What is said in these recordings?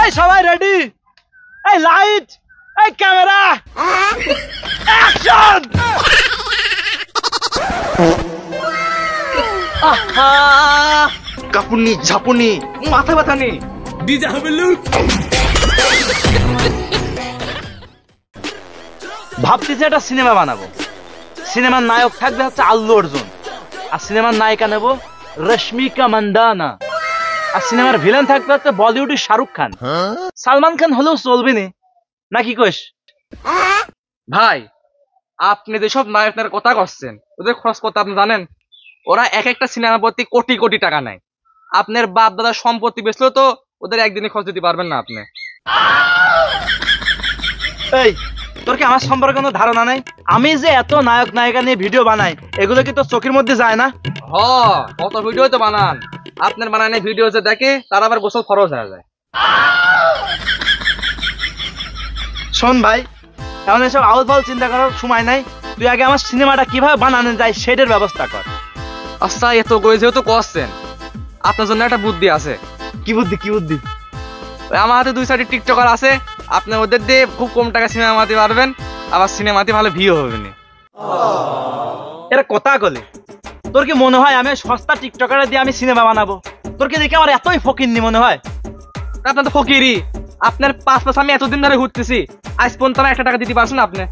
এই সবাই রেডি, এই লাইট, এই ক্যামেরা, অ্যাকশন। আহা কাপুনি ঝাপুনি মাথা ব্যথা নেই ডিজে হবে লুক। ভাবতেছি একটা সিনেমা বানাবো। সিনেমার নায়ক থাকবে হচ্ছে আল্লু অর্জুন, আর সিনেমার নায়িকা নেব রশ্মিকা মান্দানা, আর সিনেমার ভিলেন থাকবে হচ্ছে বলিউডের শাহরুখ খান। সালমান খান হলেও চলবে নাকি কইস? ভাই আপনি যেসব নায়কের কথা করছেন ওদের খরচ কত আপনি জানেন? ওরা এক একটা সিনেমা প্রতি কোটি কোটি টাকা নেয়। আপনার বাপ দাদার সম্পত্তি বেচলেও তো ওদের একদিনে খরচ দিতে পারবেন না আপনি। এই তোর কি আমার সম্পর্কে কোনো ধারণা নেই? আমি যে এত নায়ক নায়িকা নিয়ে ভিডিও বানাই, এগুলো কি তোর চোখের মধ্যে যায় না? কত ভিডিও তো বানান, আপনার বানানো ভিডিও যে দেখে তার আবার গোসল খরচ হয়ে যায়। শোন ভাই, এখন এসব আউল ফাউল চিন্তা করার সময় নাই। তুই আগে আমার সিনেমাটা কিভাবে বানানো যায় সেটার ব্যবস্থা কর। আচ্ছা এত করে যেহেতু করছেন, আপনার জন্য একটা বুদ্ধি আছে। কি বুদ্ধি? কি বুদ্ধি? আমার হাতে 2-4টি টিকটকার আছে, আপনি ওদের দিয়ে খুব কম টাকা সিনেমা বানাতে পারবেন, আবার সিনেমাতে ভালো ভিউ হবে না। এটা কথা কলে তোর কি মনে হয় আমি সস্তা টিকটকার দিয়ে আমি সিনেমা বানাবো? তোর কি দেখে আমার এতই ফকিন্নি মনে হয়? আপনার তো ফকিরি। আপনার 5 মাস আমি এতদিন ধরে ঘুরতেছি, আজ পর্যন্ত আমি 1 টাকা দিতে পারছেন আপনি।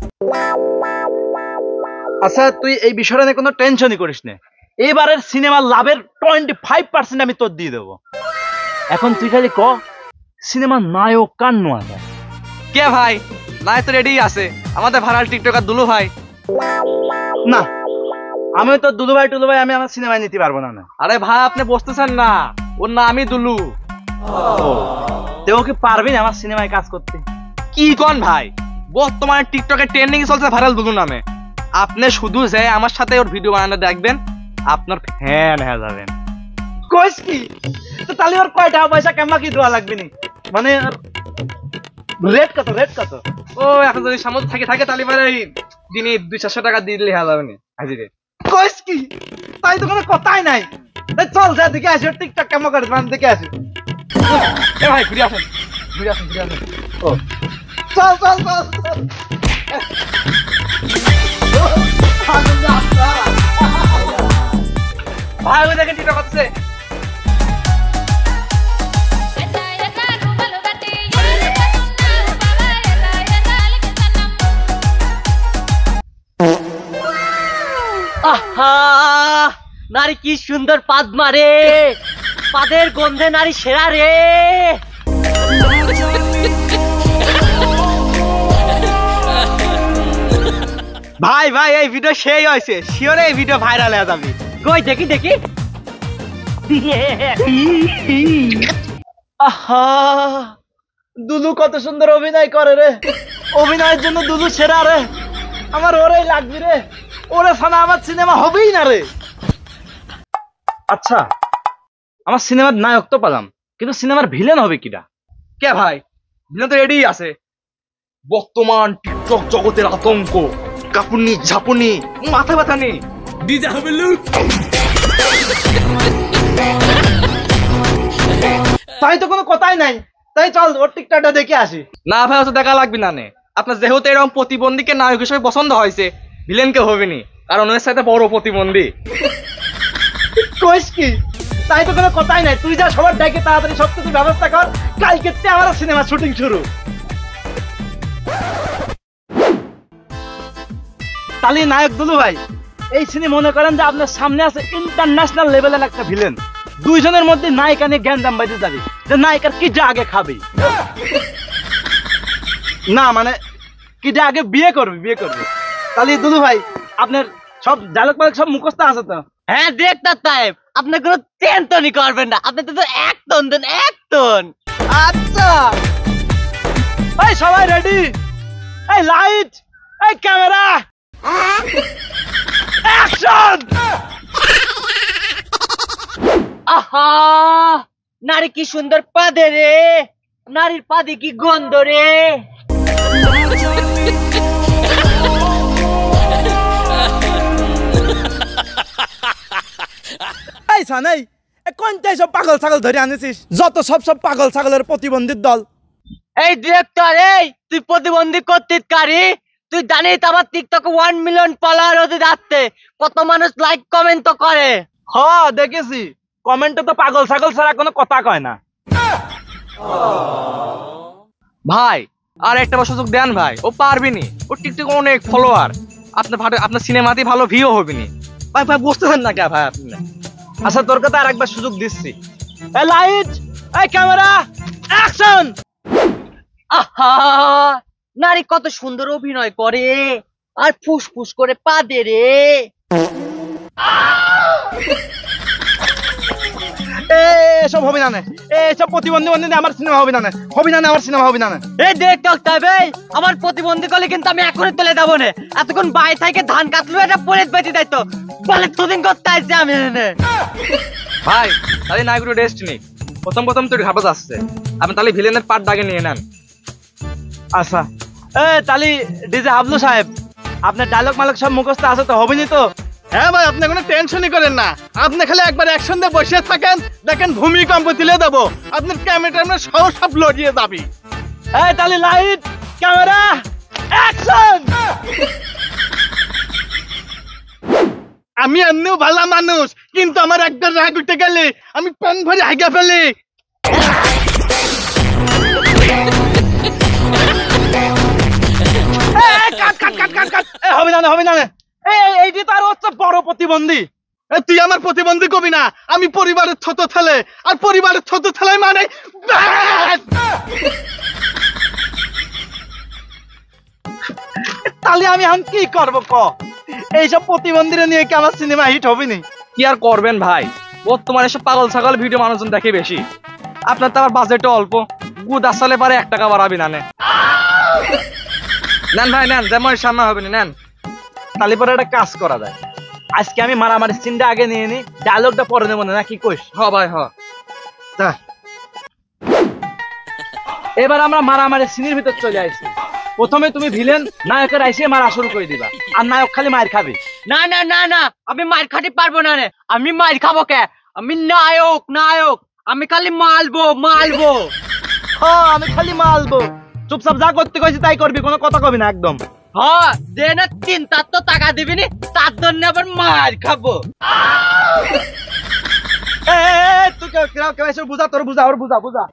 আচ্ছা তুই এই বিষয়টা নিয়ে কোনো টেনশনই করিস না। এবারের সিনেমার লাভের 25% আমি তোর দিয়ে দেবো। এখন তুই খালি ক সিনেমার নায়ক কার নোয়া যায়? কে ভাই? নাই তো রেডি আছে আমাদের ভাড়াল টিকটকার দুলু ভাই। না, আমি তো দুলু ভাই টুলু ভাই আমি আমার সিনেমায় নিতে পারবো না। আরে ভাই আপনি বসতেছেন না, ওর না আমি দুলু। তেও কি পারবি না আমার সিনেমায় কাজ করতে? কি কোন ভাই, বর্তমানে টিকটকে ট্রেন্ডিং চলছে ভাইরাল দুলু নামে। আপনি শুধু যে আমার সাথে ওর ভিডিও বানানো দেখবেন, আপনার ফ্যান হয়ে যাবেন। কইস কি? তো তাহলে ওর কয় টাকা পয়সা কেমন কি দেওয়া লাগবে নি? মানে রেট কত? রেট কত? ও এখন যদি সামর্থ্য থাকে তাহলে মানে দিনে 200-400 টাকা দিলে হয়ে যাবে না হাজিরে। কইস কি? তাই তো কোনো কথাই নাই। চল যা দেখে আসি টিকটক কেমন করে মানে দেখে আসি। এ ভাই ঘুরে আসেন, ঘুরে আসেন, ঘুরে আসেন। ও চল চল চল চল। ভাই ওই দেখেন টিকটক করতেছে। আহা নারী কি সুন্দর পাদ মারে, পাদের গন্ধে নারী সেরা রে। ভাই ভাই এই ভিডিও সেই হয়েছে, শিওরে এই ভিডিও ভাইরাল হয়ে যাবে। কই দেখি দেখি। আহা দুলু কত সুন্দর অভিনয় করে রে। অভিনয়ের জন্য দুলু সেরা রে। আমার ওরেই লাগবে রে, ওরে ফানা আমার সিনেমা হবেই না রে। আচ্ছা আমার সিনেমার নায়ক তো পেলাম, কিন্তু সিনেমার ভিলেন হবে কিনা? কে ভাই? ভিলেন তো রেডি আছে। বর্তমান টিকটক জগতের আতঙ্ক কাপুনি ঝাপুনি মাথা ব্যথা নেই ডিজে হবে লুক। তাই তো কোনো কথাই নাই। তাই চল ওর টিকটকটা দেখে আসি। না ভাই অত দেখা লাগবে না নে। আপনার যেহেতু এরকম প্রতিবন্ধীকে নায়ক হিসেবে পছন্দ হয়েছে, ভিলেনকে হবে নি, কারণ ওর সাথে বড় প্রতিবন্ধী। কইস কি? তাই তো কোনো কথাই নাই। তুই যা সবার ডাকে তাড়াতাড়ি সবকিছু ব্যবস্থা কর, কালকে আমার সিনেমা শুটিং শুরু। তাহলে নায়ক দুলু ভাই এই সিনেমা মনে করেন যে আপনার সামনে আছে ইন্টারন্যাশনাল লেভেলের একটা ভিলেন। দুইজনের মধ্যে নায়িকা নিয়ে জ্ঞান দাম বাজে যাবে যে নায়িকার কি যা আগে খাবে না, মানে কি যা আগে বিয়ে করবে। তাহলে দুলু ভাই আপনার সব ডায়লগ মালক সব মুখস্থ আছে তো? হ্যাঁ ডিরেক্টর সাহেব, আপনি কোনো টেনশনই করবেন না, আপনি তো 1 টন দেন 1 টন। আচ্ছা এই সবাই রেডি, এই লাইট, এই ক্যামেরা, অ্যাকশন। আহা নারী কি সুন্দর পাদে রে, নারীর পাদে কি গন্ধ রে। এই সানাই কোনটাই সব পাগল ছাগল ধরে আনেছিস? যত সব পাগল ছাগলের প্রতিবন্ধীর দল এই ডিরেক্টর, এই তুই প্রতিবন্ধী কর্তৃত্বকারী, তুই জানিস আমার টিকটকে 1 মিলিয়ন ফলোয়ার হতে যাচ্ছে, কত মানুষ লাইক কমেন্ট তো করে। হ দেখেছি, কমেন্টে তো পাগল ছাগল ছাড়া কোনো কথা কয় না। ভাই আর একটা বার সুযোগ দেন ভাই, ও পারবিনি, ও টিকটকে অনেক ফলোয়ার, আপনার সিনেমাতে ভালো ভিউ হবে নি ভাই। ভাই বুঝতেছেন না কে ভাই আপনি? আচ্ছা তোর কথা আরেকবার সুযোগ দিচ্ছি। এই লাইট, এই ক্যামেরা, অ্যাকশন। আহা, নারী কত সুন্দর অভিনয় করে আর ফুসফুস করে পা দে রে। এসব হবে না, এসব প্রতিবন্ধী বন্ধী আমার সিনেমা হবে না, হবে না, আমার সিনেমা হবে না। এই ডিরেক্টর সাহেব, আমার প্রতিবন্ধী করলে কিন্তু আমি এখনই তুলে দেবো না। এতক্ষণ বাই থেকে ধান কাটলো, এটা পরে বেঁচে যাইতো, বলে দুদিন করতে আসছে আমি এনে। ভাই তাহলে নায়কের রেস্ট নেই, প্রথম তো ঘাবড়া যাচ্ছে, আপনি তাহলে ভিলেনের পার্ট দাগে নিয়ে নেন। আচ্ছা তাহলে ডিজে হাবলু সাহেব, আপনার ডায়লগ মালক সব মুখস্থ আছে তো, হবেনি তো? হ্যাঁ ভাই, আপনি কোনো টেনশনই করেন না, আপনি খালি একবার অ্যাকশন দিয়ে বসে থাকেন, দেখেন ভূমিকম্প তুলে দেবো, আপনার ক্যামেরা সব লড়িয়ে যাবি। এই তাহলে লাইট, ক্যামেরা, অ্যাকশন। আমি এমনিও ভালো মানুষ, কিন্তু আমার একবার রাগ উঠে গেলে আমি প্যান ভরে হাগা ফেলি। হবে না, এইটি তো আর হচ্ছে বড় প্রতিবন্ধী। তুই আমার প্রতিবন্ধী কবি না, আমি পরিবারের ছোট ছেলে, আর পরিবারের ছোট ছেলে মানে তাহলে আমি এখন কি করবো ক? এইসব প্রতিবন্ধীরা নিয়ে কি আমার সিনেমা হিট হবে নি? কি আর করবেন ভাই, বর্তমানে সব পাগল ছাগল ভিডিও মানুষজন দেখে বেশি, আপনার তো আবার বাজেটও অল্প, গুদ আসলে পারে 1 টাকা বাড়াবি না। নেন ভাই নেন, যেমন সামনে হবে না, নেন। তাহলে পরে একটা কাজ করা যায়, আজকে আমি মারামারি সিনটা আগে নিয়ে নি, ডায়লগটা পরে নেবো না, কি কইস? হ ভাই হ। এবার আমরা মারামারি সিনের ভিতর চলে আসছি। প্রথমে তুমি ভিলেন নায়কের আইসে মারা শুরু করে দিবা, আর নায়ক খালি মার খাবে। না না না না, আমি মার খাতে পারবো না রে, আমি মার খাবো কে? আমি নায়ক, আমি খালি মালবো। আমি খালি মালবো, চুপচাপ যা করতে কইছি তাই করবি, কোনো কথা কবি না একদম। হ্যাঁ, যে না 3 তার তো টাকা দিবি নি, তার জন্য আবার মার খাবো। তুই কেউ এসে বুঝা, তোর বুঝা, ওর বুঝা।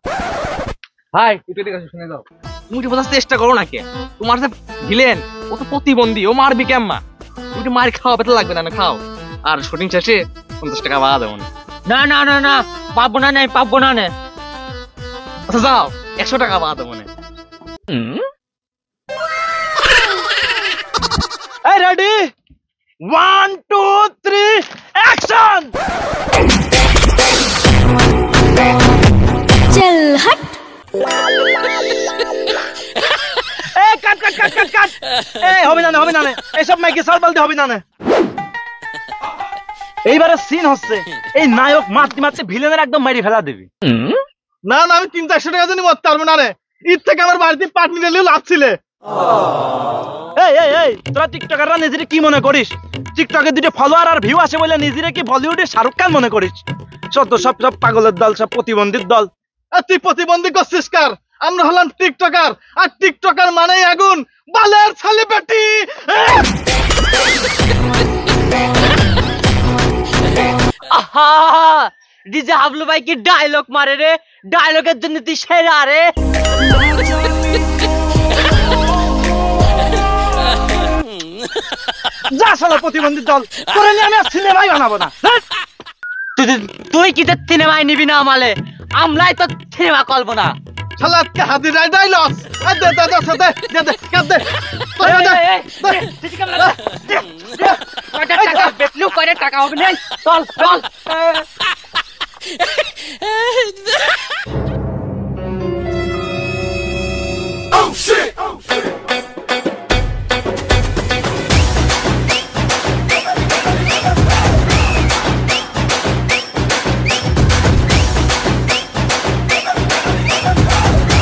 ভাই একটু এদিকে আসো, শুনে যাও। তুমি একটু বোঝার চেষ্টা করো না কে, তোমার যে ভিলেন ও তো প্রতিবন্ধী, ও মারবি কেম্মা, তুমি একটু মার খাওয়া বেতন লাগবে না, খাও, আর শুটিং শেষে 50 টাকা বাড়া দেবো। না না না না, পাবো না, পাবো না। আচ্ছা যাও, 100 টাকা বাড়া দেবো। এই রেডি, 1 2 3 অ্যাকশন। चल हट। কাট। হবে না, এসব মাইকে সাল বলতে হবে না। এইবারে সিন হচ্ছে, এই নায়ক মারতে ভিলেনের একদম মারি ফেলা দিবি। না, আমি 300-400 টাকা জন্য মরতে পারবো না রে, ঈদ থেকে আমার বাড়িতে পার্টি নিলেও লাভ ছিল। এই তোরা টিকটকাররা নিজেরে কি মনে করিস? টিকটকে 2 ফলোয়ার আর ভিউ আসে বলে নিজেরে কি বলিউডের শাহরুখ খান মনে করিস? সব পাগলের দল, সব প্রতিবন্ধীর দল। আর তুই প্রতিবন্ধী করছিস কার? আমরা হলাম টিকটকার, আর টিকটকার মানেই আগুন, বালের ছেলে বেটি। আহা, ডিজে হাবলু ভাই কি ডায়লগ মারে রে, ডায়লগের জন্য তুই সেরা রে। যা শালা প্রতিবন্ধী দল, করে নিয়ে আমি আর সিনেমাই বানাবো না। তুই কি সিনেমায় নিবি না আমালে? আমলাই তো সিনেমা করবো না। শালা আজকে হাজিরায় ডাইলগ। কয়টা টাকা বেচলু, কয়টা টাকা হবে না? চল।